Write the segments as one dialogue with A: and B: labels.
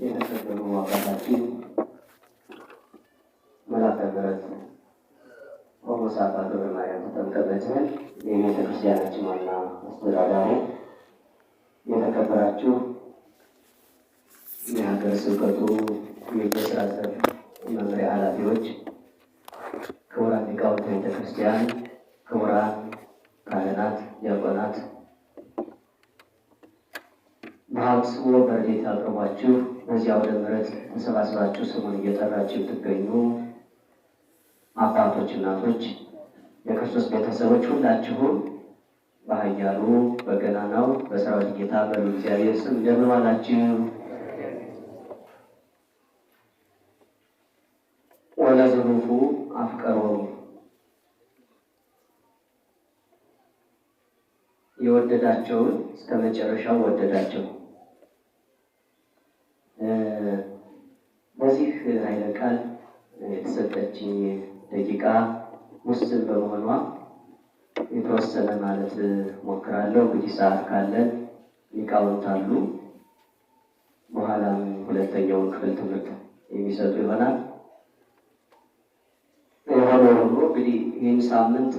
A: የተከበሩ አባታችን መላከ ምሕረት ቆሞስ አባ ገብረ ማርያም ተጠምቀ በትህን የቤተ ክርስቲያናችን ዋና አስተዳዳሪ፣ የተከበራችሁ የሀገረ ስብከቱ የስራ ዘርፍ መምሪያ ኃላፊዎች፣ ክቡራን ሊቃውንተ ቤተ ክርስቲያን፣ ክቡራን ካህናት፣ ዲያቆናት፣ በአብጽሖ በረድኤት አቅርቧችሁ በዚህ አውደ ምሕረት ተሰባስባችሁ ስሙን እየጠራችሁ የምትገኙ አባቶች፣ እናቶች፣ የክርስቶስ ቤተሰቦች ሁላችሁም በኃያሉ በገናናው በሰራዊት ጌታ በልዑል እግዚአብሔር ስም እንደምን ዋላችሁ? ወለዝሩፉ አፍቀሮሙ የወደዳቸውን እስከ መጨረሻው ወደዳቸው። በዚህ ኃይለ ቃል የተሰጠችኝ ደቂቃ ውስን በመሆኗ የተወሰነ ማለት ሞክራለሁ። እንግዲህ ሰዓት ካለን ሊቃውንት አሉ፣ በኋላም ሁለተኛውን ክፍል ትምህርት የሚሰጡ ይሆናል። የሆነ ሆኖ እንግዲህ ይህን ሳምንት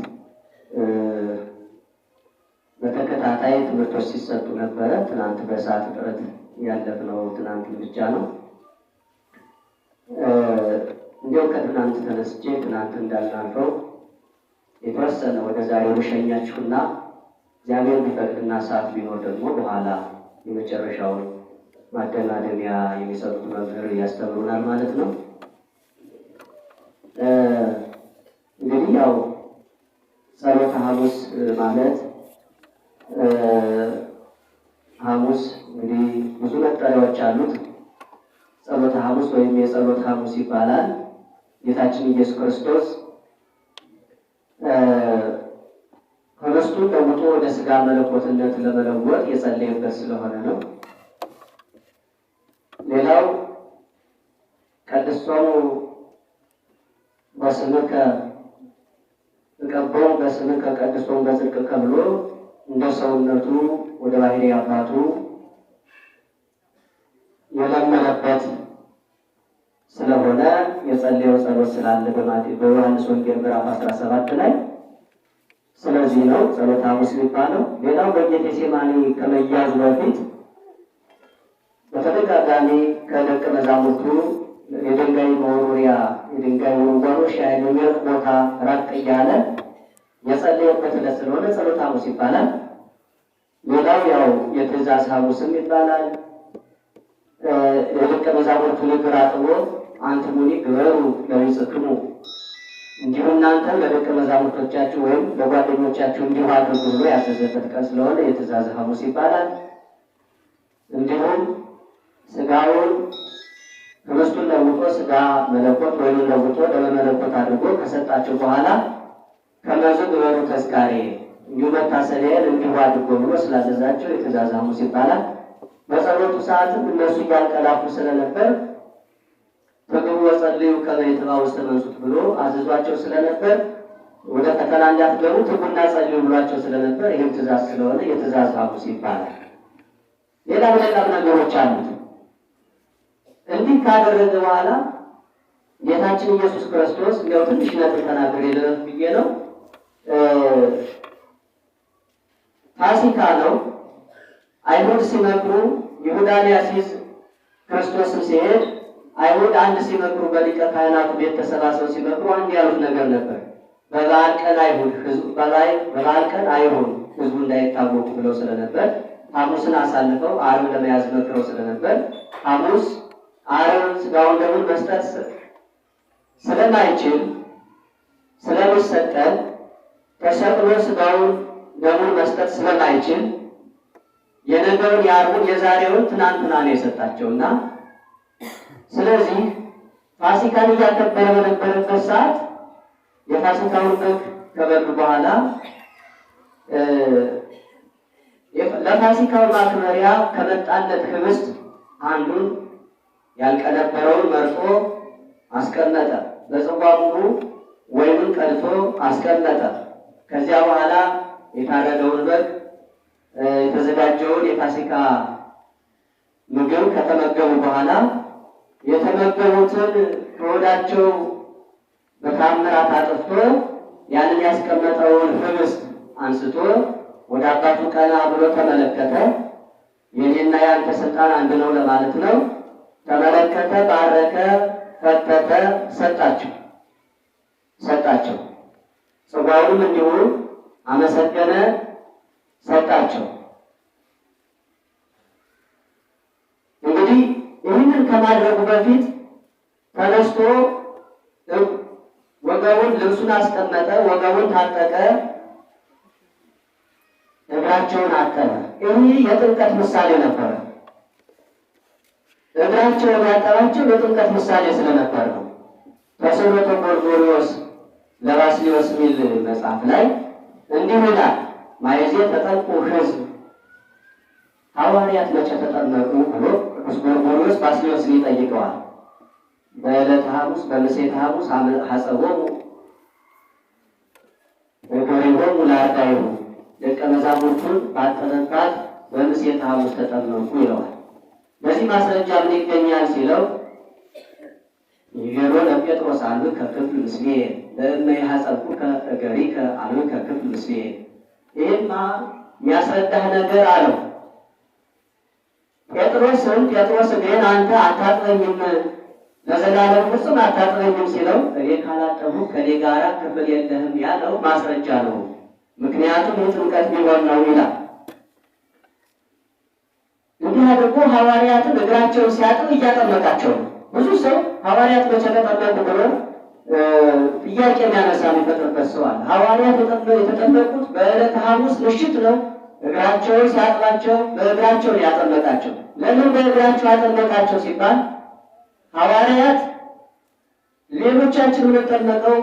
A: በተከታታይ ትምህርቶች ሲሰጡ ነበረ። ትናንት በሰዓት እጥረት ያለፍነው ትናንት ብቻ ነው። እንዲያው ከትናንት ተነስቼ ትናንት እንዳልናልፈው የተወሰነ ወደ ዛሬው ልሸኛችሁና እግዚአብሔር ቢፈቅድና ሰዓት ቢኖር ደግሞ በኋላ የመጨረሻውን ማደማደሚያ የሚሰጡት መምህር ያስተምሩናል ማለት ነው። እንግዲህ ያው ጸሎተ ሐሙስ ማለት ሐሙስ እንግዲህ ብዙ መጠሪያዎች አሉት። ጸሎተ ሐሙስ ወይም የጸሎት ሐሙስ ይባላል። ጌታችን ኢየሱስ ክርስቶስ ኅብስቱን ለውጦ ወደ ሥጋ መለኮትነት ለመለወጥ የጸለየበት ስለሆነ ነው። ሌላው ቀድሶሙ በስምከ እቀቦሙ በስምከ ቀድሶሙ በጽድቅከ ብሎ እንደ ሰውነቱ ወደ ባሕርይ አባቱ የለመነበት ስለሆነ የጸለየው ጸሎት ስላለ በዮሐንስ ወንጌል ምዕራፍ 17 ላይ ስለዚህ ነው ጸሎተ ሐሙስ የሚባለው። ሌላው በጌቴሴማኒ ከመያዙ በፊት በተደጋጋሚ ከደቀ መዛሙርቱ የድንጋይ መወርወሪያ የድንጋይ ውርዋሮች የሚርቅ ቦታ ራቅ እያለ የጸለየበት ዕለት ስለሆነ ጸሎተ ሐሙስ ይባላል። ሌላው ያው የትእዛዝ ሐሙስም ይባላል። የደቀ መዛሙርቱን እግር አጥቦ አንትሙኒ ግበሩ ለቢጽክሙ፣ እንዲሁ እናንተ ለደቀ መዛሙርቶቻችሁ ወይም ለጓደኞቻችሁ እንዲሁ አድርጉ ብሎ ያዘዘበት ቀን ስለሆነ የትእዛዝ ሐሙስ ይባላል። እንዲሁም ሥጋውን ኅብስቱን ለውጦ ሥጋ መለኮት ወይም ለውጦ ደመ መለኮት አድርጎ ከሰጣቸው በኋላ ከመዙ ግበሩ ተዝካሬ፣ እንዲሁ መታሰቢያን እንዲሁ አድርጎ ብሎ ስላዘዛቸው የትእዛዝ ሐሙስ ይባላል። በጸሎቱ ሰዓትም እነሱ እያንቀላፉ ስለነበር ትግቡ ወጸልዩ ከመ ይትባኡ ውስተ መንሱት ብሎ አዝዟቸው ስለነበር ወደ ፈተና እንዳትገቡ ትጉና ጸልዩ ብሏቸው ስለነበር ይህም ትእዛዝ ስለሆነ የትእዛዝ ሐሙስ ይባላል። ሌላም ነገሮች አሉት። እንዲህ ካደረገ በኋላ ጌታችን ኢየሱስ ክርስቶስ እንዲያው ትንሽ ነጥብ ተናግሬ ልረፍ ብዬ ነው። ፋሲካ ነው። አይሁድ ሲመክሩ ይሁዳ ሊያስይዝ ክርስቶስም ሲሄድ አይሁድ አንድ ሲመክሩ በሊቀ ካህናቱ ቤት ተሰባስበው ሲመክሩ አንድ ያሉት ነገር ነበር። በበዓል ቀን አይሁድ በበዓል ቀን አይሁን ሕዝቡ እንዳይታወቁ ብለው ስለነበር ሐሙስን አሳልፈው ዓርብ ለመያዝ መክረው ስለነበር ሐሙስ ዓርብ ሥጋውን ደሙን መስጠት ስለማይችል ስለሚሰቀል ተሰቅሎ ሥጋውን ደሙን መስጠት ስለማይችል የነገውን የዓርቡን የዛሬውን ትናንትና ነው የሰጣቸውና ስለዚህ ፋሲካን እያከበረ በነበረበት ሰዓት የፋሲካውን በግ ከበሉ በኋላ ለፋሲካው ማክበሪያ ከመጣለት ኅብስት አንዱን ያልቀነበረውን መርጦ አስቀመጠ። በጽዋ ሙሉ ወይኑን ቀድቶ አስቀመጠ። ከዚያ በኋላ የታረደውን በግ የተዘጋጀውን የፋሲካ ምግብ ከተመገቡ በኋላ የተመገቡትን ከሆዳቸው በታምራት አጥፍቶ ያንን ያስቀመጠውን ህብስት አንስቶ ወደ አባቱ ቀና ብሎ ተመለከተ። የኔና ያንተ ስልጣን አንድ ነው ለማለት ነው። ተመለከተ፣ ባረከ፣ ፈተተ፣ ሰጣቸው። ጽዋውንም እንዲሁ አመሰገነ፣ ሰጣቸው። እንግዲህ ይህንን ከማድረጉ በፊት ተነስቶ ወገቡን ልብሱን አስቀመጠ፣ ወገቡን ታጠቀ፣ እግራቸውን አጠበ። ይህ የጥምቀት ምሳሌ ነበረ። እግራቸውን ያጠባቸው የጥምቀት ምሳሌ ስለነበር ነው። ተስዕሎተ ጎርጎርዮስ ለባስልዮስ ሚል መጽሐፍ ላይ እንዲህ ይላል። ማየዜ ተጠምቁ ሕዝብ ሐዋርያት መቼ ተጠመቁ ብሎ ቅዱስ ጎርጎርዮስ ባስልዮስን ይጠይቀዋል። በዕለተ ሐሙስ በምሴተ ሐሙስ ሐጸቦሙ እገሪሆሙ ለአርዳኢሁ ደቀ መዛሙርቱን ባጠመቃት በምሴተ ሐሙስ ተጠመቁ ይለዋል። በዚህ ማስረጃ ምን ይገኛል ሲለው ይገሮ ለጴጥሮስ አሉ ከክፍል ምስሌ ለእመ ይሐጸብኩከ እገሪከ አሉ ከክፍል ምስሌ። ይህማ የሚያስረዳህ ነገር አለው። ጴጥሮስን ጴጥሮስ ግን አንተ አታጥበኝም ለዘላለም ፍጹም አታጥበኝም ሲለው እኔ ካላጠቡ ከኔ ጋራ ክፍል የለህም ያለው ማስረጃ ነው። ምክንያቱም የጥምቀት ቢሆን ነው ይላል። እንዲህ አድርጎ ሐዋርያትን እግራቸውን ሲያጥብ እያጠመቃቸው ነው። ብዙ ሰው ሐዋርያት መቼ ተጠመቁ ብሎ ጥያቄ የሚያነሳ የሚፈጥርበት ሰው አለ። ሐዋርያት የተጠመቁት በዕለተ ሐሙስ ምሽት ነው። እግራቸውን ሲያጥባቸው በእግራቸው ያጠመቃቸው። ለምን በእግራቸው ያጠመቃቸው ሲባል ሐዋርያት ሌሎቻችን የምንጠመቀው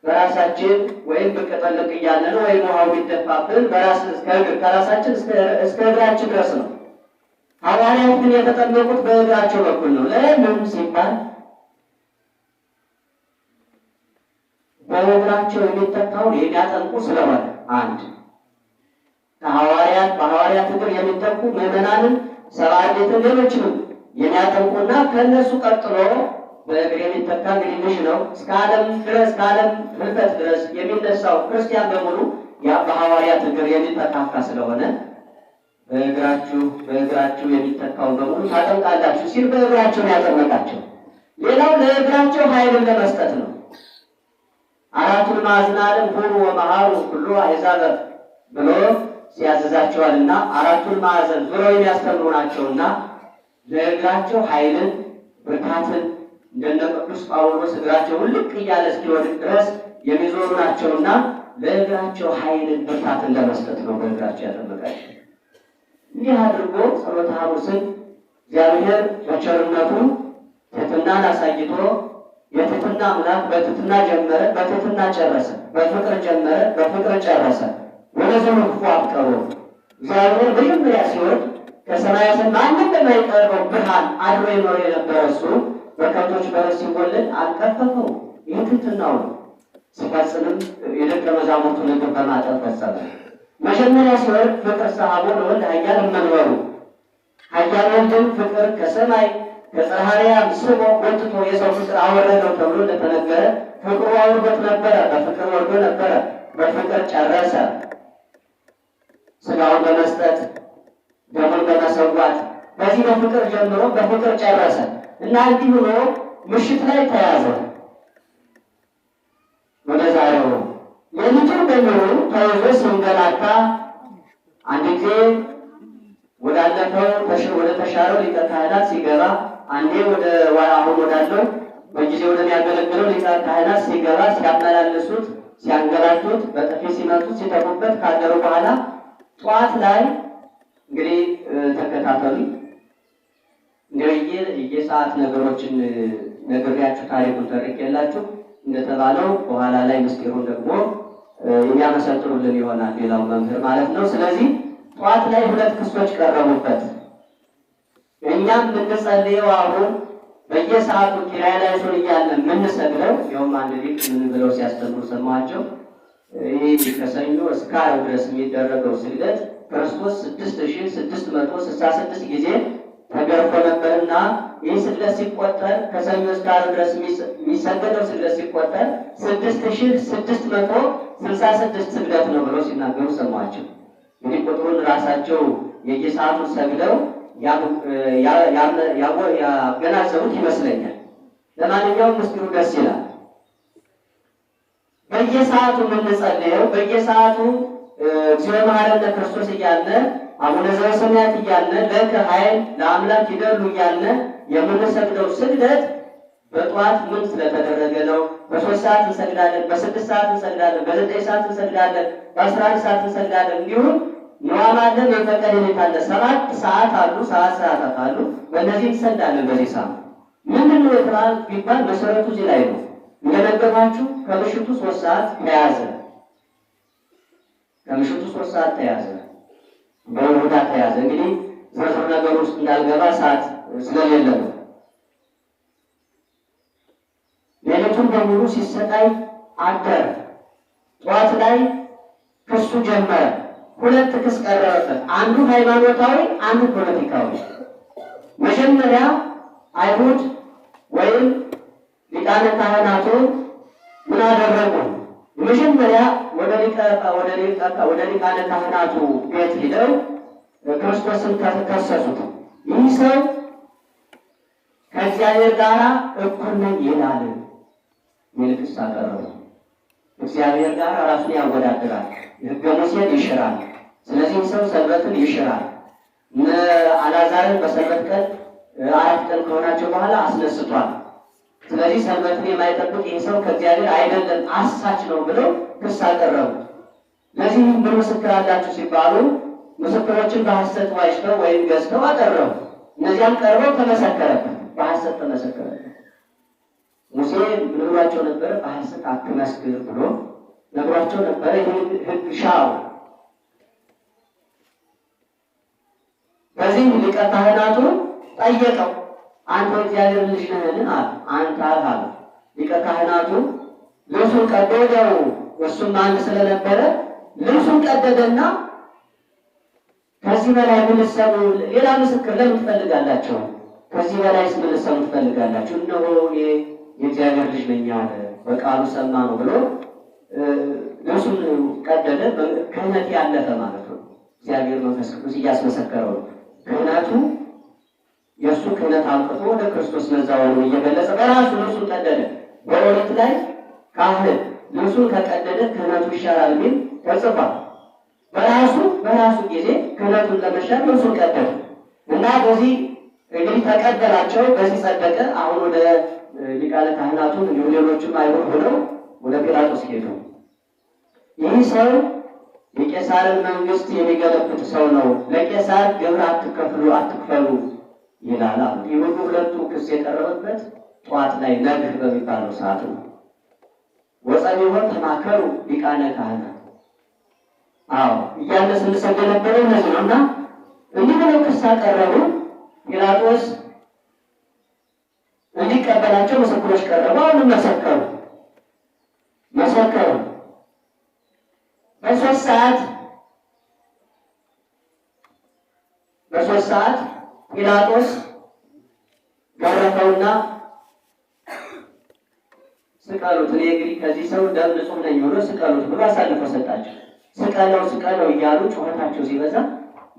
A: በራሳችን ወይም ብቅ ጠልቅ እያለ ነው፣ ወይም ውሃው ቢደፋብን ከራሳችን እስከ እግራችን ድረስ ነው። ሐዋርያት ግን የተጠመቁት በእግራቸው በኩል ነው። ለምን ሲባል በእግራቸው የሚተካውን የሚያጠምቁ ስለሆነ አንድ በሐዋርያት እግር የሚተኩ ምዕመናንን ሰብዓ እንዴትን ሌሎችንም የሚያጠምቁና ከእነሱ ቀጥሎ በእግር የሚተካ ግሪንሽ ነው። እስከ ዓለም ድረስ ከዓለም ህልፈት ድረስ የሚነሳው ክርስቲያን በሙሉ ያ በሐዋርያት እግር የሚተካካ ስለሆነ በእግራችሁ የሚተካውን በሙሉ ታጠምቃላችሁ ሲል በእግራቸው ነው ያጠመቃቸው። ሌላው ለእግራቸው ኃይልን ለመስጠት ነው። አራቱን ማዕዝነ ዓለም ሁሉ ወመሃሩ ሁሉ አሕዛብ ብሎ ሲያዘዛቸዋልና አራቱን ማዕዘን ዙረው የሚያስተምሩ ናቸውና ለእግራቸው ኃይልን ብርታትን እንደነ ቅዱስ ጳውሎስ እግራቸውን ልቅ እያለ እስኪወድቅ ድረስ የሚዞሩ ናቸውና ለእግራቸው ኃይልን ብርታትን ለመስጠት ነው በእግራቸው ያጠመቃቸው። እንዲህ አድርጎ ጸሎተ ሐሙስን እግዚአብሔር በቸርነቱ ትሕትናን አሳይቶ የትሕትና አምላክ በትሕትና ጀመረ፣ በትሕትና ጨረሰ። በፍቅር ጀመረ፣ በፍቅር ጨረሰ። ወለዘኑ ክፉ አፍቀሮ እግዚአብሔር መጀመሪያ ሲወርድ ከሰማየ ሰማያት ማንም በማይቀርበው ብርሃን አድሮ የኖረ የነበረ እሱ በከብቶች በረት ሲወለድ አልቀፈፈው። ይህ ትሕትናው ነው። ሲፈጽምም የደቀ መዛሙርቱን እግር በማጠብ ፈጸመ። መጀመሪያ ሲወርድ ፍቅር ሰሐቦ ለወልድ ኃያል እመንበሩ ኃያል ወልድን ፍቅር ከሰማይ ከጽርሐ አርያም ስቦ ወጥቶ የሰው ፍቅር አወረደው ተብሎ እንደተነገረ ፍቅሩ አውርዶት ነበረ። በፍቅር ወርዶ ነበረ። በፍቅር ጨረሰ። ስጋውን በመስጠት ደሙን በመሰዋት በዚህ በፍቅር ጀምሮ በፍቅር ጨረሰ እና እንዲህ ሆኖ ምሽት ላይ ተያዘ። ወደ ዛሬው ሌሊቱን በሙሉ ተይዞ ሲንገላታ አንድ ጊዜ ወዳለፈው ወደ ተሻለው ሊቀ ካህናት ሲገባ፣ አንዴ አሁን ወዳለው በጊዜ ወደሚያገለግለው ሊቀ ካህናት ሲገባ ሲያመላልሱት፣ ሲያንገላቱት፣ በጥፊ ሲመቱት፣ ሲተፉበት ካደሩ በኋላ ጠዋት ላይ እንግዲህ ተከታተሉ የሰዓት ነገሮችን ነግሬያችሁ ታሪኩን ተርኬላችሁ እንደተባለው በኋላ ላይ ምስጢሩን ደግሞ የሚያመሰጥሩልን ይሆናል ሌላው መምህር ማለት ነው። ስለዚህ ጠዋት ላይ ሁለት ክሶች ቀረቡበት። እኛም የምንጸልየው አሁን በየሰዓቱ ኪራይ ላይ ሱን እያለን የምንሰግደው ይኸውም አንድ ሊቅ ምን ብለው ሲያስተምሩ ሰማቸው። ይህ ከሰኞ እስከ ዓርብ ድረስ የሚደረገው ስግደት ክርስቶስ 6666 ጊዜ ተገርፎ ነበርና ይህ ስግደት ሲቆጠር ከሰኞ እስከ ዓርብ ድረስ የሚሰገደው ስግደት ሲቆጠር 6666 ስግደት ነው ብለው ሲናገሩ ሰማቸው። እንግዲህ ቁጥሩን ራሳቸው የየሰዓቱን ሰግደው ያገናዘቡት ይመስለኛል። ለማንኛውም ምስጢሩ ደስ ይላል። በየሰዓቱ የምንጸልየው በየሰዓቱ እግዚኦ መሐረነ ክርስቶስ እያልን አቡነ ዘበሰማያት እያልን ለከ ኃይል ለአምላክ ይደሉ እያልን የምንሰግደው ስግደት በጠዋት ምን ስለተደረገ ነው? በ3 ሰዓት እንሰግዳለን፣ በ6 ሰዓት እንሰግዳለን፣ በ9 ሰዓት እንሰግዳለን፣ በ11 ሰዓት እንሰግዳለን። እንዲሁም ነዋማለን የፈቀደ ሌሊት አለ። 7 ሰዓት አሉ፣ ሰዓታት አሉ። በእነዚህ እንሰግዳለን። በዚህ ሰዓት ምንድን ነው የተባለ ቢባል መሰረቱ እዚህ ላይ ነው። እንደነገርኳችሁ ከምሽቱ 3 ሰዓት ተያዘ። ከምሽቱ 3 ሰዓት ተያዘ፣ በይሁዳ ተያዘ። እንግዲህ ዝርዝር ነገር ውስጥ እንዳልገባ ሰዓት ስለሌለ ነው። ሌሊቱን በሙሉ ሲሰቃይ አደረ። ጠዋት ላይ ክሱ ጀመረ። 2 ክስ ቀረበበት። አንዱ ሃይማኖታዊ፣ አንዱ ፖለቲካዊ። መጀመሪያ አይሁድ ወይም ሊቃነ ካህናቱ ምን አደረጉ? መጀመሪያ ወደ ሊቃነ ካህናቱ ቤት ሄደው ክርስቶስን ከሰሱት። ይህ ሰው ከእግዚአብሔር ጋር እኩል ነኝ ይላል የሚል ክስ አቀረቡ። እግዚአብሔር ጋር ራሱን ያወዳድራል፣ ሕገ ሙሴን ይሽራል። ስለዚህ ሰው ሰንበትን ይሽራል። አልዓዛርን በሰንበት ቀን 4 ቀን ከሆናቸው በኋላ አስነስቷል። ስለዚህ ሰንበትን የማይጠብቅ ይህ ሰው ከእግዚአብሔር አይደለም፣ አሳች ነው ብለው ክስ አቀረቡ። ለዚህ ምን ምስክር አላችሁ ሲባሉ ምስክሮችን በሐሰት ዋሽተው ወይም ገዝተው አቀረቡ። እነዚያም ቀርበው ተመሰከረበት፣ በሐሰት ተመሰከረበት። ሙሴ ብሏቸው ነበረ፣ በሐሰት አትመስክር ብሎ ነግሯቸው ነበረ። ይህን ሕግ ሻው። በዚህ ሊቀ ካህናቱ ጠየቀው፣ አንተ እግዚአብሔር ልጅ ነህን? አለ። አንተ አለ። ሊቀ ካህናቱ ልብሱን ቀደደው። እሱም አንድ ስለነበረ ልብሱን ቀደደና ከዚህ በላይ ምን ልትሰሙ? ሌላ ምስክር ለምን ትፈልጋላችሁ? ከዚህ በላይ ምን ልትሰሙ ትፈልጋላችሁ? እነሆ የእግዚአብሔር ልጅ ነኝ አለ፣ በቃሉ ሰማ ነው ብሎ ልብሱን ቀደደ። ክህነት ያለፈ ማለት ነው። እግዚአብሔር መንፈስ ቅዱስ እያስመሰከረው ነው። ክህነቱ የእሱ ክህነት አምጥቶ ወደ ክርስቶስ መዛወሩን እየገለጸ በራሱ ልብሱን ቀደደ። በኦሪት ላይ ካህን ልብሱን ከቀደደ ክህነቱ ይሻራል የሚል ተጽፏል። በራሱ ጊዜ ክህነቱን ለመሻር ልብሱን ቀደደ እና በዚህ እንግዲህ ተቀበላቸው። በዚህ ጸደቀ። አሁን ወደ ሊቃነ ካህናቱን እንዲሁም ሌሎችም አይሁድ ሆነው ወደ ጲላጦስ ሄዱ። ይህ ሰው የቄሳርን መንግስት የሚገለብጥ ሰው ነው፣ ለቄሳር ግብር አትክፈሉ ይላል አሉ። ይህ ሁሉ ሁለቱ ክስ የቀረበበት ጠዋት ላይ ነግህ በሚባለው ሰዓት ነው። ወጸቢሆን ተማከሩ ሊቃነ ካህናት። አዎ እያለ ስንሰግድ የነበረው እነዚህ ነው እና እንዲህ ብለው ክስ አቀረቡ። ጲላጦስ እንዲቀበላቸው ምስክሮች ቀረቡ። አሁንም መሰከሩ። በሶስት ሰዓት ጲላጦስ ገረፈውና ስቀሉት። እኔ እንግዲህ ከዚህ ሰው ደም ንጹሕ ነኝ ብሎ ስቀሉት ብሎ አሳልፎ ሰጣቸው። ስቀለው እያሉ ጩኸታቸው ሲበዛ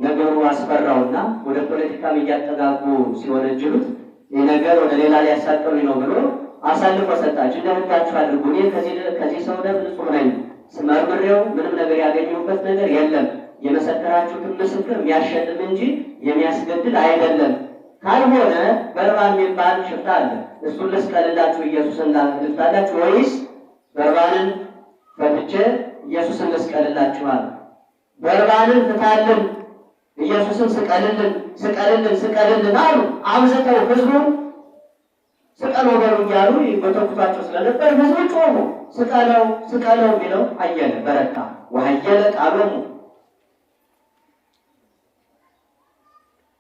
A: ነገሩ አስፈራውና ወደ ፖለቲካም እያጠጋጉ ሲወነጅሉት ይህ ነገር ወደ ሌላ ሊያሳቅሉኝ ነው ብሎ አሳልፎ ሰጣቸው። እንደምታችሁ አድርጉ፣ እኔ ከዚህ ሰው ደም ንጹሕ ነኝ፣ ስመርምሬው ምንም ነገር ያገኘሁበት ነገር የለም፣ የመሰከራችሁትን ምስክር የሚያሸልም እንጂ የሚያስገድል አይደለም። ካልሆነ በርባን የሚባል ሽፍታ አለ፣ እሱን ልስቀልላችሁ ኢየሱስን ልፍታላችሁ፣ ወይስ በርባንን ፈትቼ ኢየሱስን ልስቀልላችኋል? በርባንን ፍታልን፣ ኢየሱስን ስቀልልን አሉ። አብዝተው ህዝቡን ስቀለው በሉ እያሉ ይጎተጉቷቸው ስለነበር ህዝቡ ጮሁ። ስቀለው የሚለው አየለ በረታ። ወሀየለ ቃሎሙ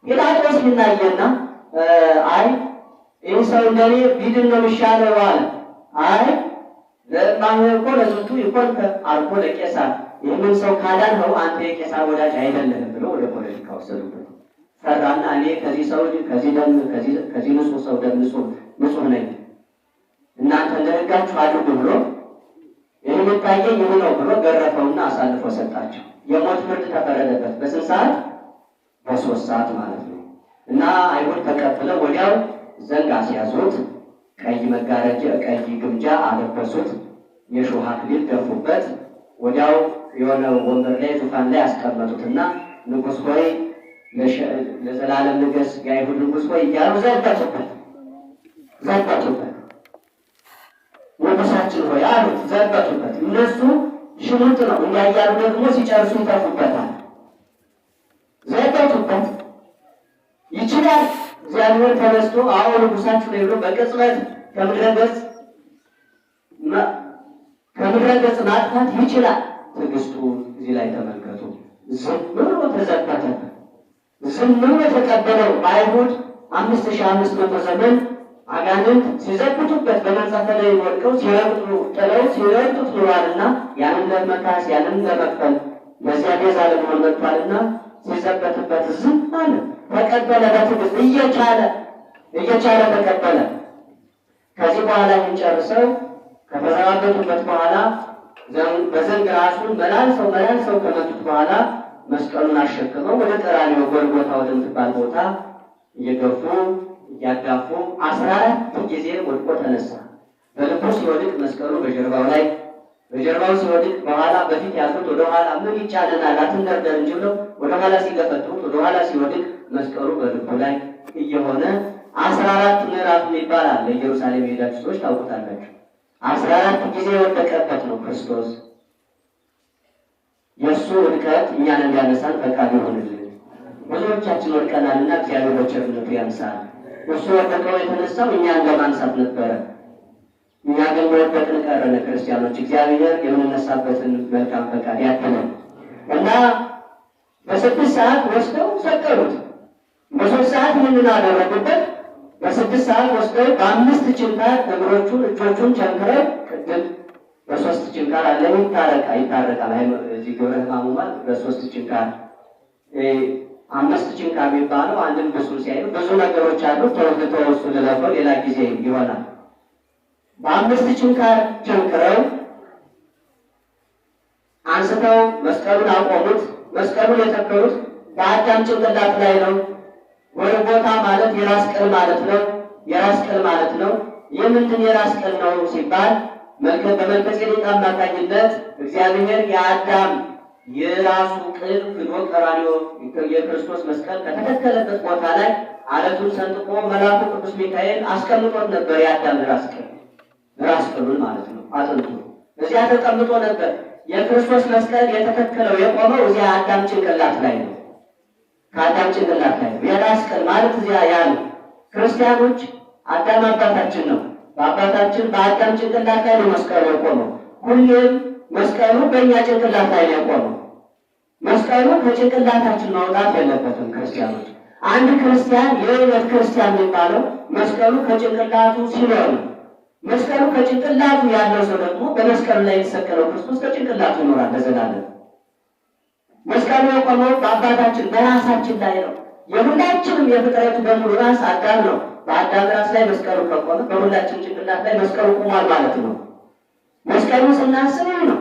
A: ጲላጦስ ይናየና አይ ይህ ሰው እንደኔ ቢድን ነው የሚሻለው አለ። አይ ለማህበ እኮ ለዝንቱ ይኮን አልኮ ለቄሳር ይህንን ሰው ካዳንኸው አንተ የቄሳር ወዳጅ አይደለህም ብሎ ወደ ፖለቲካ ወሰዱበት። ፈራና እኔ ከዚህ ሰው ከዚህ ደም ከዚህ ንጹሕ ሰው ደም ንጹሕ ነኝ፣ እናንተ እንደነጋችሁ አድርጉ ብሎ ይህ የሚታየኝ ይህ ነው ብሎ ገረፈውና አሳልፎ ሰጣቸው። የሞት ፍርድ ተፈረደበት። በስንት ሰዓት? በ3 ሰዓት ማለት ነው። እና አይሁድ ተቀብለው ወዲያው ዘንግ አስያዙት፣ ቀይ መጋረጃ ቀይ ግምጃ አለበሱት፣ የሾህ አክሊል ደፉበት። ወዲያው የሆነ ወንበር ላይ ዙፋን ላይ አስቀመጡትና ንጉሥ ሆይ ለዘላለም ንገስ፣ የአይሁድ ንጉሥ ሆይ እያሉ ዘበቱበት። ንጉሳችን ሆይ አሉት፣ ዘበቱበት። እነሱ ሽሙጥ ነው እያያሉ ደግሞ ሲጨርሱ ይተፉበታል። ዘበቱበት። ይችላል እግዚአብሔር ተነስቶ አዎ ንጉሳችሁ ነው ብሎ በቅጽበት ከምድረ ገጽ ማጥፋት ይችላል። ትዕግስቱ እዚህ ላይ ተመልከቱ። ዝም ብሎ ተዘበተበት። ዝም ብሎ የተቀበለው አይሁድ 5500 ዘመን አጋንንት ሲዘብቱበት በመንጻተ ላይ ወድቀው ሲረግጡት ኑሯልና ያንን ለመካስ ያንን ለመክፈል በዚያ ቤዛ ለመሆን መጥቷልና ሲዘበትበት ዝም አለ። ተቀበለ። በትዕግስት እየቻለ ተቀበለ። ከዚህ በኋላ ጨርሰው ከተዘባበቱበት በኋላ በዘንግ ራሱን መላልሰው ከመቱት በኋላ መስቀሉን አሸክመው ወደ ቀራንዮ ጎልጎታ ወደምትባል ቦታ እየገፉ እያጋፉ 14 ጊዜ ወድቆ ተነሳ። በልቡ ሲወድቅ መስቀሉ በጀርባው ሲወድቅ በኋላ በፊት ያሉት ወደኋላ ምን ይቻለናል አትንደርደር እንጂ ብለው ወደኋላ ሲገፈቱት ወደኋላ ሲወድቅ መስቀሉ በልቡ ላይ እየሆነ 14 ምዕራፍ ይባላል። ለኢየሩሳሌም የሄዳችሁ ሰዎች ታውቁታላችሁ። 14 ጊዜ የወደቀበት ነው ክርስቶስ። የእሱ ውድቀት እኛን እንዲያነሳን ፈቃድ ይሆንልን። ብዙዎቻችን ወድቀናልና እግዚአብሔር በቸርነቱ ያንሳል። እሱ ወደቀው የተነሳው እኛን ለማንሳት ነበረ። እኛ ግን ወደቅን ቀረን። ክርስቲያኖች እግዚአብሔር የምንነሳበትን መልካም ፈቃድ ያድለን እና በ6 ሰዓት ወስደው ሰቀሉት። በ3 ሰዓት ምንን አደረጉበት? በ6 ሰዓት ወስደው በ5 ችንካር እግሮቹን እጆቹን ቸንክረው ቅድም በ3 ችንካር አለ ይታረቃል። እዚህ ግብረ ሕማማት በ3 ችንካር 5 ችንካር የሚባለው አንድን ብሱል ሲያዩ ብዙ ነገሮች አሉ። ተወስቶ ልለፈው ሌላ ጊዜ ይሆናል። በ5 ችንካር ቸንክረው አንስተው መስቀሉን አቆሙት። መስቀሉን የተከሉት በአዳም ጭንቅላት ላይ ነው። ጎልጎታ ማለት የራስ ቅል ማለት ነው። የምንድን የራስ ቅል ነው ሲባል በመልከ ጼዴቅ አማካኝነት እግዚአብሔር የአዳም የራሱ ቅል ክዶ ቀራንዮ የክርስቶስ መስቀል ከተተከለበት ቦታ ላይ አለቱን ሰንጥቆ መልአኩ ቅዱስ ሚካኤል አስቀምጦት ነበር። የአዳም ራስ ቅሉን ማለት ነው። አጥንቱ እዚያ ተቀምጦ ነበር። የክርስቶስ መስቀል የተተከለው የቆመው እዚያ አዳም ጭንቅላት ላይ ነው። ከአዳም ጭንቅላት ላይ ነው። የራስ ቅል ማለት እዚያ ያሉ ክርስቲያኖች አዳም አባታችን ነው። በአዳም ጭንቅላት ላይ ነው መስቀሉ የቆመው። ሁሌም መስቀሉ በእኛ ጭንቅላት ላይ ነው የቆመው። መስቀሉ ከጭንቅላታችን ማውጣት የለበትም። ክርስቲያኖች አንድ ክርስቲያን የእውነት ክርስቲያን የሚባለው መስቀሉ ከጭንቅላቱ ሲኖር ነው። መስቀሉ ከጭንቅላቱ ያለው ሰው ደግሞ በመስቀሉ ላይ የተሰቀለው ክርስቶስ ከጭንቅላቱ ይኖራል ለዘላለም። መስቀሉ የቆመው በአባታችን በራሳችን ላይ ነው። የሁላችንም የፍጥረቱ በሙሉ ራስ አዳም ነው። በአዳም ራስ ላይ መስቀሉ ከቆመ በሁላችን ጭንቅላት ላይ መስቀሉ ቆሟል ማለት ነው። መስቀሉ ስናስብ ነው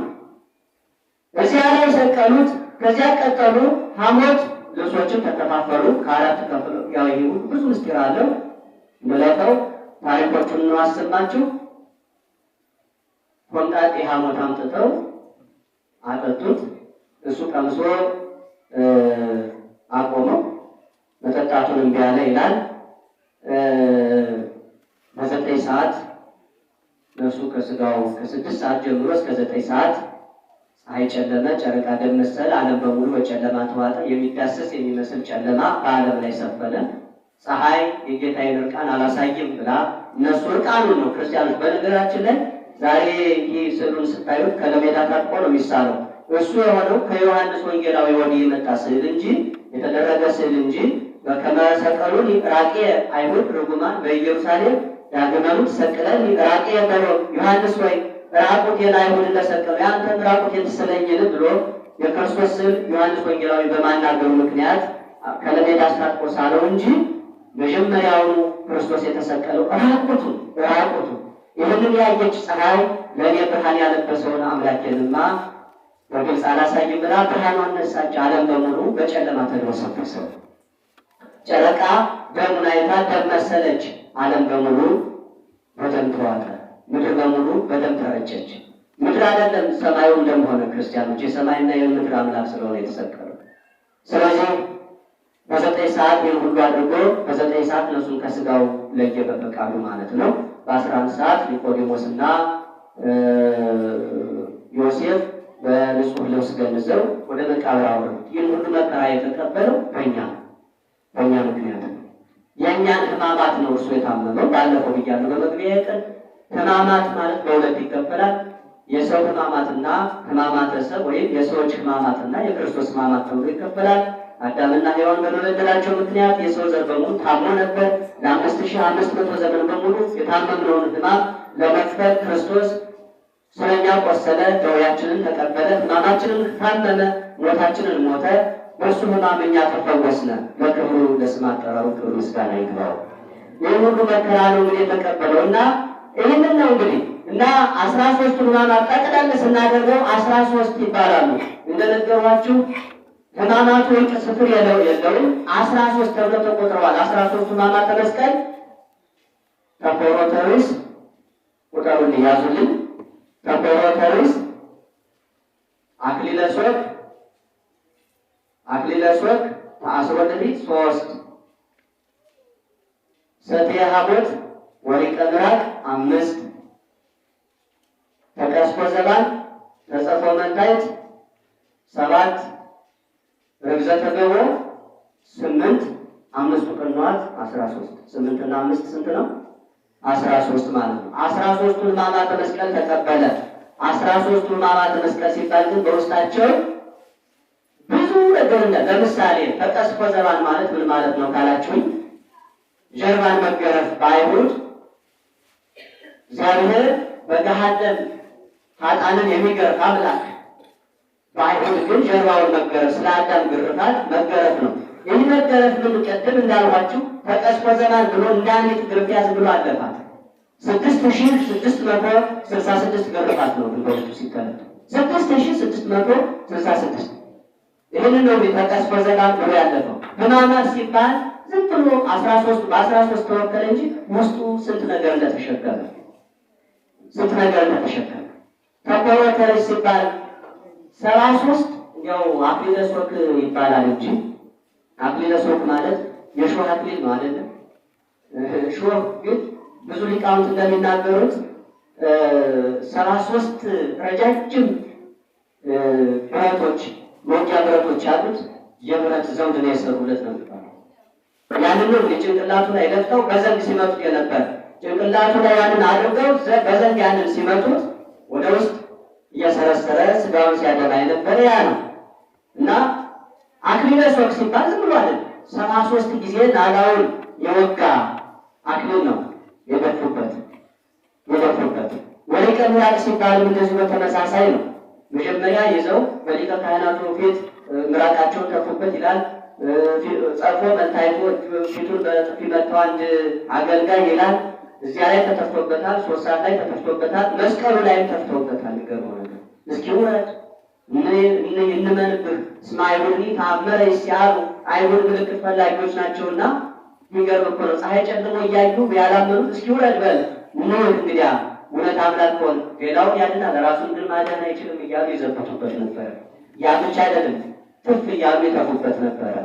A: እዚያ ላይ ሰቀሉት። ከዚያ ቀጠሉ። ሐሞት ልብሶችን ተከፋፈሉ። ከአራት ከፍሎ ያው ይሄ ብዙ ምስጢር አለው። መለፈው ታሪኮቹን ነው አሰማችሁ። ኮምጣጤ ሐሞት አምጥተው አጠጡት። እሱ ቀምሶ አቆመው። መጠጣቱን እምቢ አለ ይላል። በ9 ሰዓት ነፍሱ ከስጋው ከ6 ሰዓት ጀምሮ እስከ 9 ሰዓት ፀሐይ ጨለመ፣ ጨረቃ ደም መሰለ፣ ዓለም በሙሉ በጨለማ ተዋጠ። የሚዳሰስ የሚመስል ጨለማ በዓለም ላይ ሰፈነ። ፀሐይ የጌታዬን እርቃን አላሳይም ብላ እነሱ እርቃኑን ነው ክርስቲያኖች። በነገራችን ላይ ዛሬ ይህ ስዕሉን ስታዩት ከለሜዳ ታጥቆ ነው የሚሳለው። እሱ የሆነው ከዮሐንስ ወንጌላዊ ወዲህ የመጣ ስዕል እንጂ የተደረገ ስዕል እንጂ በከመሰቀሉን ራቄ አይሁድ ርጉማን በኢየሩሳሌም ዳግመኑ ሰቅለን ራቄ በሮ ዮሐንስ ወይ ራቁቴን አይሁድ እንደሰቀሉ ያንተም ራቁቴን ትስለኝን ብሎ የክርስቶስ ስም ዮሐንስ ወንጌላዊ በማናገሩ ምክንያት ከለሜዳ አስታጥቆ ሳለው እንጂ መጀመሪያውኑ ክርስቶስ የተሰቀለው ራቁቱን። ይህንን ያየች ፀሐይ ለእኔ ብርሃን ያለበሰውን አምላኬንማ በግልጽ አላሳይም ብላ ብርሃኗን ነሳች። ዓለም በሙሉ በጨለማ ተደበሰበሰ። ጨረቃ ደሙን አይታ ደም መሰለች። ዓለም በሙሉ በደም ተዋጠ። ምድር በሙሉ በደም ተረጨች። ምድር አይደለም ሰማዩ እንደሆነ ክርስቲያኖች የሰማይና የምድር አምላክ ስለሆነ የተሰቀለው። ስለዚህ በ9 ሰዓት ይህን ሁሉ አድርጎ በ9 ሰዓት ነፍሱን ከስጋው ለየ በፈቃዱ ማለት ነው። በ11 ሰዓት ኒቆዲሞስና ዮሴፍ በንጹህ ልብስ ገንዘው ወደ መቃብር አወረዱት። ይህን ሁሉ መከራ የተቀበለው በእኛ ምክንያት ነው። የእኛን ሕማማት ነው እርሱ የታመመው። ባለፈው ብያለሁ በመግቢያ ቀን ሕማማት ማለት በሁለት ይከፈላል። የሰው ሕማማትና ሕማማተ ሰብ ወይም የሰዎች ሕማማትና የክርስቶስ ሕማማት ተብሎ ይከፈላል። አዳምና ሔዋን በመበደላቸው ምክንያት የሰው ዘር በሙሉ ታሞ ነበር። ለ5500 ዘመን በሙሉ የታመምነውን ሕማም ለመክፈል ክርስቶስ ስለኛ ቆሰለ፣ ደዌያችንን ተቀበለ፣ ሕማማችንን ታመመ፣ ሞታችንን ሞተ። በእርሱ ሕማም እኛ ተፈወስነ። ለክብሩ ለስም አጠራሩ ክብር ምስጋና ይግባው። ይህ ሁሉ መከራ ነው እንግዲህ የተቀበለው እና ይህንን ነው እንግዲህ እና 13ቱ ሕማማት ጠቅለል ስናደርገው 13 ይባላሉ። እንደነገሯችሁ ሕማማቱ ወርቅ ስፍር የለውም 13 ተብለው ተቆጥረዋል። 13ቱ ሕማማተ መስቀል ተቆሮተ ርእስ ቁጠሩን ያዙልን። ተቆሮተ ርእስ፣ አክሊለ ሦክ፣ ተአስሮ ድሪ 3፣ ሰትየ ሐሞት ወሪቀ ምራቅ 5፣ ተቀስፎ ዘባን ተጸፎ መንታይት 7፣ ርግዘተ ገቦ 8፣ 5ቱ ቅንዋት 13። 8 እና 5 ስንት ነው? 13 ማለት ነው። 13ቱን ሕማማተ መስቀል ተቀበለ። 13ቱ ሕማማተ መስቀል ሲባል ግን በውስጣቸው ብዙ ነገር እንደ ለምሳሌ ተቀስፎ ዘባን ማለት ምን ማለት ነው ካላችሁኝ፣ ጀርባን መገረፍ በአይሁድ እግዚአብሔር በገሃነም ኃጥአንን የሚገርፍ አምላክ፣ በአይሁድ ግን ጀርባውን መገረፍ ስለ አዳም ግርፋት መገረፍ ነው። ይህ መገረፍ ምን ቀደም እንዳልኋችሁ ተቀስፎ ዘባን ብሎ እንዳንዲት ግርፊያ ዝም ብሎ አለፋት 6666 ግርፋት ነው። ግን በውስጡ ሲተረድ 6666 ይህንን ነው ተቀስፎ ዘባን ብሎ ያለፈው። ሕማማት ሲባል ዝም ብሎ 13 በ13 ተወከለ እንጂ ውስጡ ስንት ነገር እንደተሸከመ ተቆሮተ ርእስ ሲባል 73 ያው አክሊለ ሦክ ይባላል እንጂ አክሊለ ሦክ ማለት የሾህ አክሊል ነው አይደለም። ሾህ ግን ብዙ ሊቃውንት እንደሚናገሩት 73 ረጃጅም ብረቶች መውጊያ ብረቶች አሉት። የብረት ዘውድ ነው የሰሩለት ነው የሚባለው። ያንን ነው ጭንቅላቱ ላይ ለፍተው በዘንግ ሲመቱት የነበር። ጭንቅላቱ ላይ ያንን አድርገው በዘንግ ያንን ሲመቱት ወደ ውስጥ እየሰረሰረ ስጋውን ሲያደባ የነበረ ያ ነው እና አክሊለ ሦክ ሲባል ዝም ብሎ አይደል 73 ጊዜ ናላውን የወጋ አክሊል ነው የደፉበት። ወሪቀ ምራቅ ሲባል እንደዚህ በተመሳሳይ ነው። መጀመሪያ ይዘው በሊቀ ካህናቱ ፊት ምራቃቸውን ተፉበት ይላል። ጸፎ መንታይቶ ፊቱን በጥፊ መተው አንድ አገልጋይ ይላል። እዚያ ላይ ተተፍቶበታል። 3 ሰዓት ላይ ተተፍቶበታል። መስቀሉ ላይም ተፍቶበታል። ይገርመው ነገር እስኪ ውረድ እንመንብህ እስመ አይሁድኒ ተአምረ ይስአሉ። አይሁድ ምልክት ፈላጊዎች ናቸውና የሚገርም እኮ ነው። ፀሐይ ጨልሞ እያዩ ያላመኑት እስኪ ውረድ በል ኖር እንግዲያ እውነት አምላክ ሆን ሌላውን ያድናል ራሱን ግን ማዳን አይችልም እያሉ ይዘብቱበት ነበረ። ያ ብቻ አይደለም ትፍ እያሉ የተፉበት ነበረ።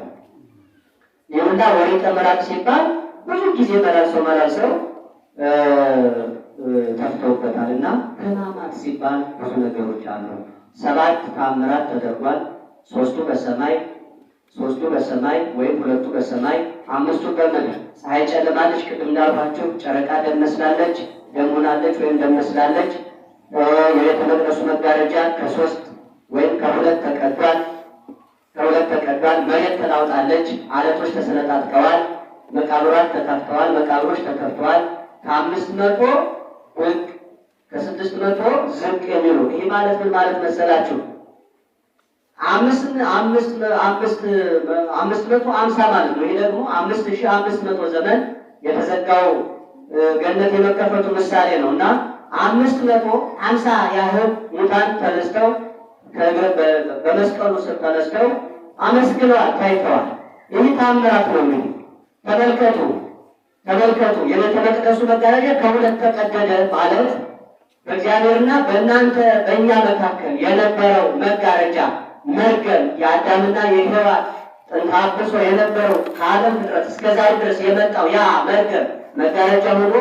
A: ይሁንና ወሪቀ ምራቅ ሲባል ብዙ ጊዜ መላልሰው ተፍተውበታል። እና ሕማማት ሲባል ብዙ ነገሮች አሉ። 7 ተአምራት ተደርጓል። 3ቱ በሰማይ ወይም 2ቱ በሰማይ 5ቱ በምድር። ፀሐይ ጨልማለች፣ ቅድም እንዳልኳችሁ ጨረቃ ደም መስላለች፣ ደም ሆናለች ወይም ደም መስላለች። የቤተ መቅደሱ መጋረጃ ከ3 ወይም ከ2 ተቀዷል። መሬት ተናውጣለች፣ አለቶች ተሰነጣጥቀዋል፣ መቃብራት ተከፍተዋል፣ መቃብሮች ተከፍተዋል። ከ500 ሕግ ከ600 ዝቅ የሚሉ ይሄ ማለት ምን ማለት መሰላችሁ? 550 ማለት ነው። ይሄ ደግሞ 5500 ዘመን የተዘጋው ገነት የመከፈቱ ምሳሌ ነው እና 550 ያህል ሙታን ተነስተው በመስቀሉ ስር ተነስተው አመስግነዋል፣ ታይተዋል። ይህ ታምራት ነው። እንግዲህ ተመልከቱ። የቤተ መቅደሱ መጋረጃ ከሁለት ተቀደደ ማለት በእግዚአብሔርና በእናንተ በእኛ መካከል የነበረው መጋረጃ መርገም የአዳምና የሔዋን ጥንተ አብሶ የነበረው ከዓለም ፍጥረት እስከዛሬ ድረስ የመጣው ያ መርገም መጋረጃ ሆኖ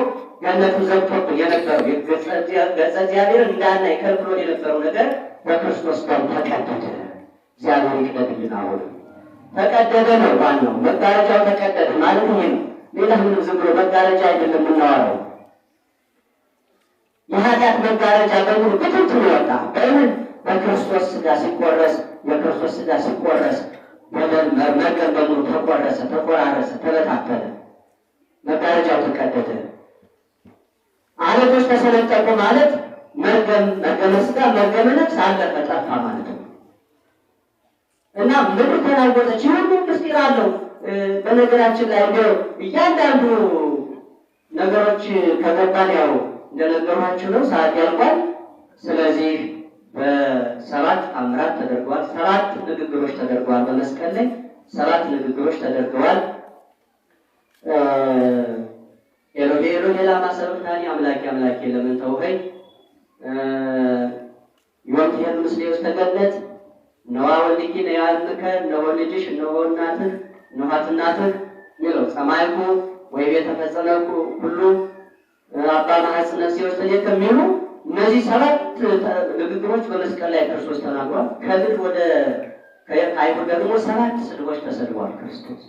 A: ገነቱን ዘግቶብን የነበረው ገጸ እግዚአብሔር እንዳናይ ከልክሎን የነበረው ነገር በክርስቶስ ደም ተቀደደ። እግዚአብሔር ይቅደድልን። አሁን ተቀደደ ነው ዋናው። መጋረጃው ተቀደደ ማለት ይሄ ነው። ሌላ ምንም ዝም ብሎ መጋረጃ አይደለም የምናወራው። የኃጢአት መጋረጃ በሙሉ ብትንትን ወጣ። በምን? በክርስቶስ ሥጋ ሲቆረስ፣ የክርስቶስ ሥጋ ሲቆረስ መርገም በሙሉ ተቆረሰ፣ ተቆራረሰ፣ ተበታተነ። መጋረጃው ተቀደደ። ዓለቶች ተሰነጠቁ ማለት መርገመ ሥጋ መርገመ ነፍስ አለፈ፣ ጠፋ ማለት ነው እና ምድር ተናወጠች። ሁሉ ምስጢር አለው። በነገራችን ላይ እንደው እያንዳንዱ ነገሮች ከገባን ያው እንደነገሯችሁ ነው። ሰዓት ያልቋል። ስለዚህ በ7 ተአምራት ተደርገዋል። 7 ንግግሮች ተደርገዋል። በመስቀል ላይ 7 ንግግሮች ተደርገዋል። ኤሎሄ ኤሎሄ ላማ ሰበቅታኒ፣ አምላኬ አምላኬ ለምን ተውኸኝ፣ ዮም ትሄድ ምስሌ ውስተ ገነት፣ እነሆ ወልድኪ ነያልከ፣ እነሆ ልጅሽ፣ እነሆ እናትህ፣ እነኋት እናትህ የሚለው ሰማይኩ ወይ የተፈጸመኩ ሁሉ አባ ማኅፀነ ነፍሴ ውስጥ የሚሉ እነዚህ 7 ንግግሮች በመስቀል ላይ ክርስቶስ ተናግሯል። ከምድር ወደ ከአይሁድ ደግሞ 7 ስድቦች ተሰድቧል። ክርስቶስ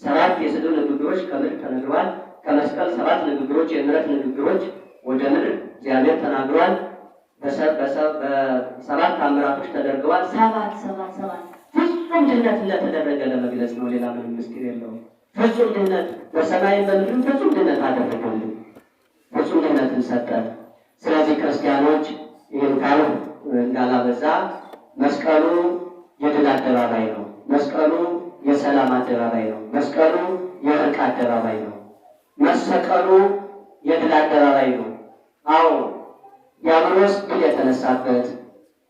A: 7 የስድብ ንግግሮች ከምድር ተነግረዋል። ከመስቀል 7 ንግግሮች የምሕረት ንግግሮች ወደ ምድር እግዚአብሔር ተናግሯል። በ7 ተአምራቶች ተደርገዋል። 7 ፍጹም ድህነት እንደተደረገ ለመግለጽ ነው። ሌላ ምንም ምስጢር የለውም። ፍጹም ድህነት በሰማይም በምድርም ፍጹም ድህነት አደረገልን። ፍጹም ድህነትን ሰጠን። ስለዚህ ክርስቲያኖች ይህን ካሉ እንዳላበዛ መስቀሉ የድል አደባባይ ነው። መስቀሉ የሰላም አደባባይ ነው። መስቀሉ የእርቅ አደባባይ ነው። መሰቀሉ የድል አደባባይ ነው። አዎ ዲያብሎስ ድል የተነሳበት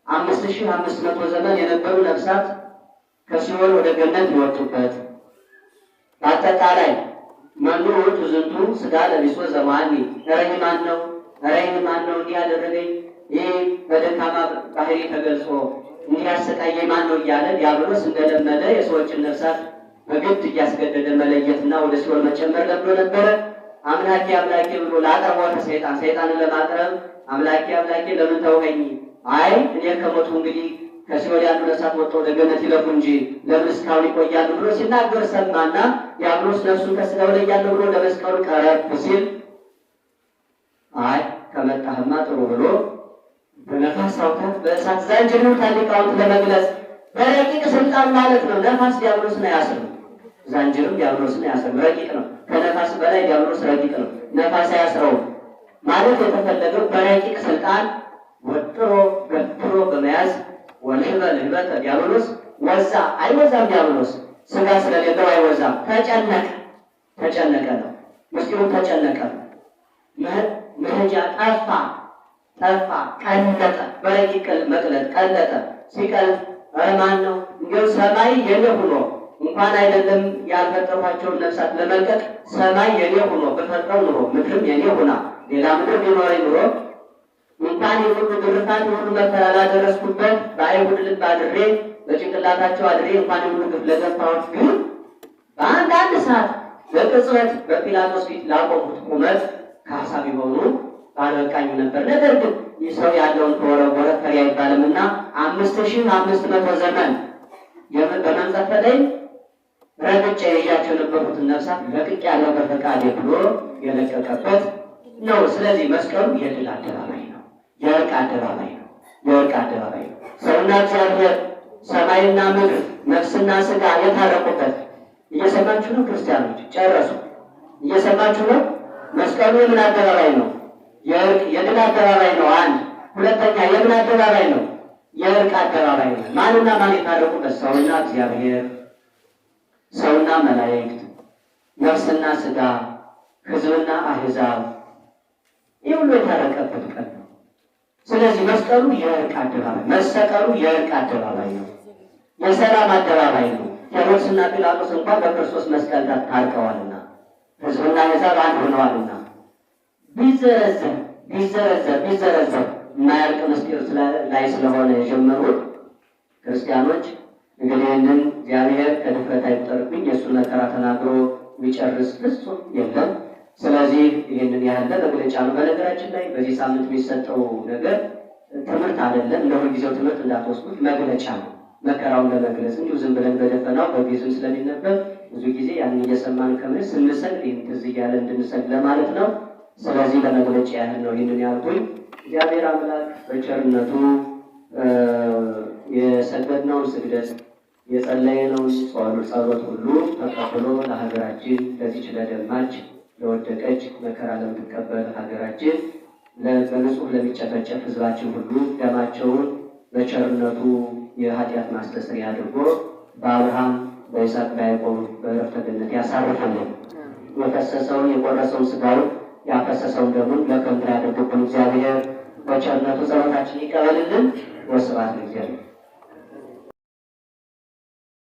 A: 5500 ዘመን የነበሩ ነፍሳት ከሲኦል ወደ ገነት የወጡበት በአጠቃላይ መኑ ውእቱ ዝንቱ ሥጋ ለቢሶ ዘማኒ፣ ረይ ማን ነው እንዲህ ያደረገኝ፣ ይህ በደካማ ባህሪ ተገልጾ እንዲህ ያሰቃየኝ ማን ነው እያለ ዲያብሎስ እንደለመደ የሰዎችን ነፍሳት በግድ እያስገደደ መለየትና ወደ ሲኦል መጨመር ለብሎ ነበረ። አምላኬ አምላኬ ብሎ ለአቅርቦተ ሰይጣንን ለማቅረብ አምላኬ አምላኬ ለምን ተውኸኝ፣ አይ እኔ ከሞቱ እንግዲህ ከሲኦል ያሉ ነፍሳት ወጥተው ወደ ገነት ይለፉ እንጂ ለምን እስካሁን ይቆያሉ ብሎ ሲናገር ሰማና ዲያብሎስ ነፍሱን ከሥጋው ላይ ያለው ብሎ ወደ መስቀሉ ቀረብ ሲል አይ ከመጣህማ ጥሩ ብሎ በነፋስ አውታር በእሳት ዛንጅር ሊቃውንት ለመግለጽ በረቂቅ ስልጣን ማለት ነው። ነፋስ ዲያብሎስን አያስርም፣ ዛንጅርም ዲያብሎስን አያስርም። ረቂቅ ነው። ከነፋስ በላይ ዲያብሎስ ረቂቅ ነው። ነፋስ አያስረውም ማለት የተፈለገው በረቂቅ ስልጣን ወጥሮ ገትሮ በመያዝ ወልህበ ልህበተ ዲያብሎስ ወዛ አይወዛም። ዲያብሎስ ሥጋ ስለሌለው አይወዛም። ተጨነቀ ነው ምስጢሩ። ተጨነቀ መሄጃ ጠፋ፣ ቀለጠ። በረቂቅ መቅለጥ ቀለጠ። ሲቀልጥ ማን ነው እንዲያው ሰማይ የኔ ሆኖ እንኳን አይደለም ያልፈጠርኋቸውን ነፍሳት ለመልቀቅ ሰማይ የኔ ሆኖ በፈጠረው ኑሮ ምድርም የኔ ሆና ሌላ ምድር ቢኖረኝ ኑሮ እንኳን የሁሉ ግርፋት የሁሉ መከራ ላደረስኩበት በአይሁድ ልብ አድሬ በጭንቅላታቸው አድሬ እንኳን የሁሉ ግፍ ለገፋሁት ግን በአንድ ሰዓት በቅጽበት በጲላጦስ ፊት ላቆሙት ቁመት ካሳ ቢሆኑ ባልበቃኝ ነበር። ነገር ግን ይህ ሰው ያለውን ተወረወረ ፈሪ አይባልምና 5500 ዘመን በመንጸፈ ላይ ረግጬ ይዣቸው የነበሩትን ነፍሳት ለቅቄ ያለው በፈቃዴ ብሎ የለቀቀበት ነው። ስለዚህ መስቀሉ የድል አደባባይ ነው። የእርቅ አደባባይ ነው። ሰውና እግዚአብሔር፣ ሰማይና ምድር፣ ነፍስና ሥጋ የታረቁበት። እየሰማችሁ ነው ክርስቲያኖች? ጨረሱ። እየሰማችሁ ነው? መስቀሉ የምን አደባባይ ነው? የድል አደባባይ ነው። አንድ ሁለተኛ የምን አደባባይ ነው? የእርቅ አደባባይ ነው። ማንና ማን የታረቁበት? ሰውና እግዚአብሔር፣ ሰውና መላእክት፣ ነፍስና ሥጋ፣ ሕዝብና አሕዛብ፣ ይህ ሁሉ የታረቀበት ቀን ነው። ስለዚህ መስቀሉ የእርቅ አደባባይ፣ መሰቀሉ የእርቅ አደባባይ ነው። የሰላም አደባባይ ነው። ሄሮድስና ጲላጦስ እንኳን በክርስቶስ መስቀል ታርቀዋልና ሕዝብና አሕዛብ አንድ ሆነዋልና ቢዘረዘር የማያልቅ ምስጢር ላይ ስለሆነ የጀመሩት ክርስቲያኖች እንግዲህ ይህንን እግዚአብሔር ከድፍረት አይቁጠርብኝ፣ የእሱን መከራ ተናግሮ የሚጨርስ ፍጹም የለም። ስለዚህ ይህንን ያህል መግለጫ ነው። በነገራችን ላይ በዚህ ሳምንት የሚሰጠው ነገር ትምህርት አይደለም። እንደ ሁልጊዜው ትምህርት እንዳትወስዱት፣ መግለጫ ነው። መከራውን ለመግለጽ እንዲሁ ዝም ብለን በደፈናው በግዕዝም ስለሚነበብ ብዙ ጊዜ ያን እየሰማን ከምር ስንሰግድ ይህን ትዝ እያለ እንድንሰግድ ለማለት ነው። ስለዚህ ለመግለጫ ያህል ነው ይህንን ያልኩኝ። እግዚአብሔር አምላክ በቸርነቱ የሰገድነውን ስግደት የጸለየነውን ጸሎት ሁሉ ተቀብሎ ለሀገራችን ለዚች ለደማች ለወደቀች መከራ ለምትቀበል ሀገራችን በንጹህ ለሚጨፈጨፍ ሕዝባችን ሁሉ ደማቸውን በቸርነቱ የኃጢአት ማስተስሪያ አድርጎ በአብርሃም በይስሐቅ በያዕቆብ በዕረፍተ ገነት ያሳርፈልን። የፈሰሰውን የቆረሰውን ሥጋውን ያፈሰሰውን ደሙን ለከንቱ ያድርግብን። እግዚአብሔር በቸርነቱ ጸሎታችን ይቀበልልን። ወስብሐት ለእግዚአብሔር።